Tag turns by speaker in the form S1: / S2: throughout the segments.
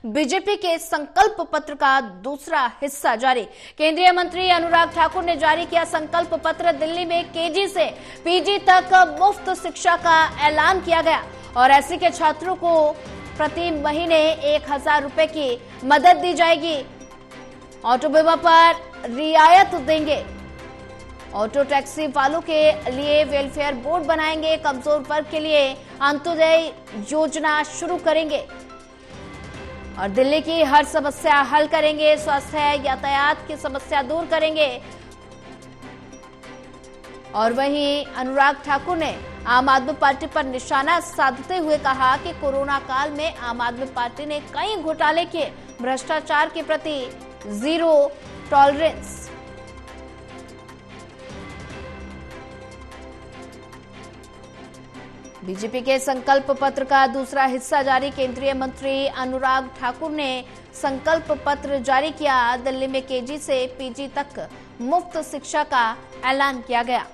S1: BJP के संकल्प पत्र का दूसरा हिस्सा जारी। केंद्रीय मंत्री अनुराग ठाकुर ने जारी किया संकल्प पत्र। दिल्ली में केजी से पीजी तक मुफ्त शिक्षा का ऐलान किया गया और एससी के छात्रों को प्रति महीने 1000 रुपए की मदद दी जाएगी। ऑटो बीमा पर रियायत देंगे। ऑटो टैक्सी वालों के लिए वेलफेयर बोर्ड बनाएंगे। कमजोर वर्ग के लिए अंत्योदय योजना शुरू करेंगे और दिल्ली की हर समस्या हल करेंगे। स्वास्थ्य यातायात की समस्या दूर करेंगे। और वहीं अनुराग ठाकुर ने आम आदमी पार्टी पर निशाना साधते हुए कहा कि कोरोना काल में आम आदमी पार्टी ने कई घोटाले किए। भ्रष्टाचार के प्रति जीरो टॉलरेंस। बीजेपी के संकल्प पत्र का दूसरा हिस्सा जारी। केंद्रीय मंत्री अनुराग ठाकुर ने संकल्प पत्र जारी किया। दिल्ली में केजी से पीजी तक मुफ्त शिक्षा का ऐलान किया गया।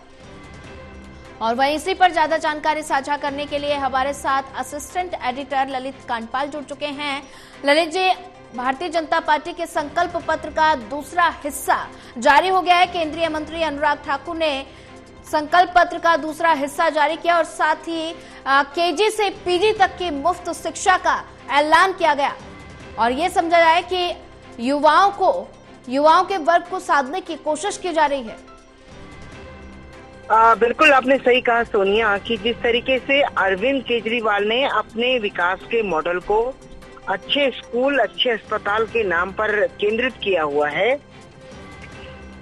S1: और वहीं इसी पर ज्यादा जानकारी साझा करने के लिए हमारे साथ असिस्टेंट एडिटर ललित कांडपाल जुड़ चुके हैं। ललित जी, भारतीय जनता पार्टी के संकल्प पत्र का दूसरा हिस्सा जारी हो गया है। केंद्रीय मंत्री अनुराग ठाकुर ने संकल्प पत्र का दूसरा हिस्सा जारी किया और साथ ही केजी से पीजी तक की मुफ्त शिक्षा का ऐलान किया गया और ये समझा जाए कि युवाओं के वर्ग को साधने की कोशिश की जा रही है।
S2: बिल्कुल आपने सही कहा सोनिया कि जिस तरीके से अरविंद केजरीवाल ने अपने विकास के मॉडल को अच्छे स्कूल, अच्छे अस्पताल के नाम पर केंद्रित किया हुआ है,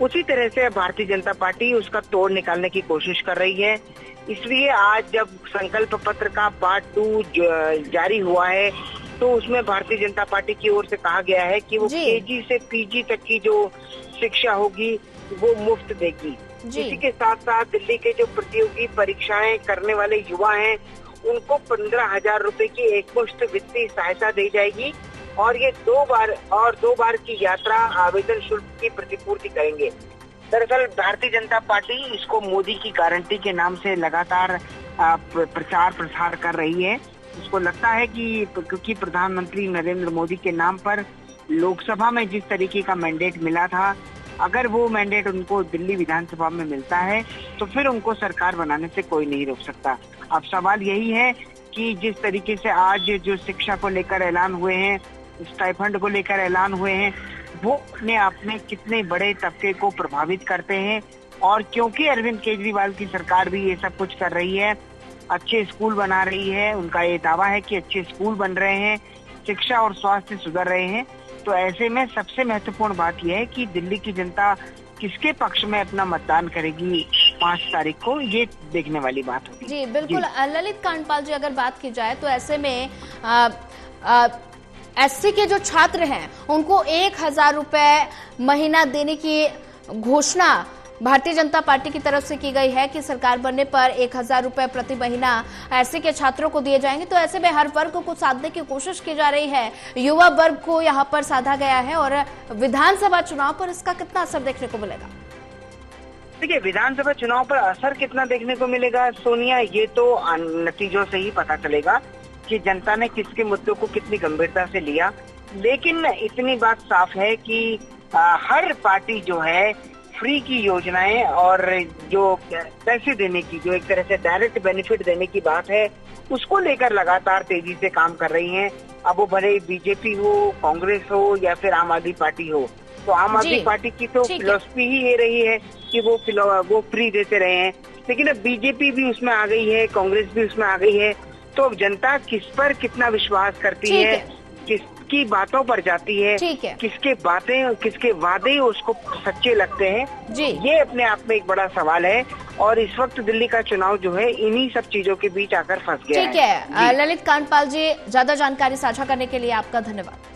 S2: उसी तरह से भारतीय जनता पार्टी उसका तोड़ निकालने की कोशिश कर रही है। इसलिए आज जब संकल्प पत्र का पार्ट 2 जारी हुआ है तो उसमें भारतीय जनता पार्टी की ओर से कहा गया है कि वो केजी से पीजी तक की जो शिक्षा होगी वो मुफ्त देगी। इसी के साथ साथ दिल्ली के जो प्रतियोगी परीक्षाएं करने वाले युवा हैं उनको 15,000 रुपए की एकमुश्त वित्तीय सहायता दी जाएगी और ये 2 बार की यात्रा आवेदन शुल्क की प्रतिपूर्ति करेंगे। दरअसल भारतीय जनता पार्टी इसको मोदी की गारंटी के नाम से लगातार प्रचार प्रसार कर रही है। उसको लगता है कि क्योंकि प्रधानमंत्री नरेंद्र मोदी के नाम पर लोकसभा में जिस तरीके का मैंडेट मिला था, अगर वो मैंडेट उनको दिल्ली विधानसभा में मिलता है तो फिर उनको सरकार बनाने से कोई नहीं रोक सकता। अब सवाल यही है कि जिस तरीके से आज जो शिक्षा को लेकर ऐलान हुए हैं, स्टाइपेंड को लेकर ऐलान हुए हैं, वो अपने आप में कितने बड़े तबके को प्रभावित करते हैं। और क्योंकि अरविंद केजरीवाल की सरकार भी ये सब कुछ कर रही है, अच्छे स्कूल बना रही है, उनका ये दावा है कि अच्छे स्कूल बन रहे हैं, शिक्षा और स्वास्थ्य सुधर रहे हैं, तो ऐसे में सबसे महत्वपूर्ण बात यह है कि दिल्ली की जनता किसके पक्ष में अपना मतदान करेगी 5 तारीख को, ये देखने वाली बात होगी।
S1: जी बिल्कुल ललित कांडपाल जी, अगर बात की जाए तो ऐसे में एससी के जो छात्र हैं उनको 1000 रुपए महीना देने की घोषणा भारतीय जनता पार्टी की तरफ से की गई है कि सरकार बनने पर 1000 रुपए प्रति महीना एससी के छात्रों को दिए जाएंगे। तो ऐसे में हर वर्ग को साधने की कोशिश की जा रही है, युवा वर्ग को यहाँ पर साधा गया है और विधानसभा चुनाव पर इसका कितना असर देखने को मिलेगा?
S2: देखिए, विधानसभा चुनाव पर असर कितना देखने को मिलेगा सोनिया, ये तो नतीजों से ही पता चलेगा कि जनता ने किसके मुद्दों को कितनी गंभीरता से लिया। लेकिन इतनी बात साफ है कि हर पार्टी जो है फ्री की योजनाएं और जो पैसे देने की, जो एक तरह से डायरेक्ट बेनिफिट देने की बात है, उसको लेकर लगातार तेजी से काम कर रही हैं। अब वो भले बीजेपी हो, कांग्रेस हो या फिर आम आदमी पार्टी हो, तो आम आदमी पार्टी की तो फिलॉसफी ही ये रही है कि वो फ्री देते रहे हैं। लेकिन अब बीजेपी भी उसमें आ गई है, कांग्रेस भी उसमें आ गई है, तो अब जनता किस पर कितना विश्वास करती है, किसकी बातों पर जाती है, किसके वादे उसको सच्चे लगते हैं, ये अपने आप में एक बड़ा सवाल है। और इस वक्त दिल्ली का चुनाव जो है इन्हीं सब चीजों के बीच आकर फंस गया है।
S1: ठीक है ललित कांडपाल जी, ज्यादा जानकारी साझा करने के लिए आपका धन्यवाद।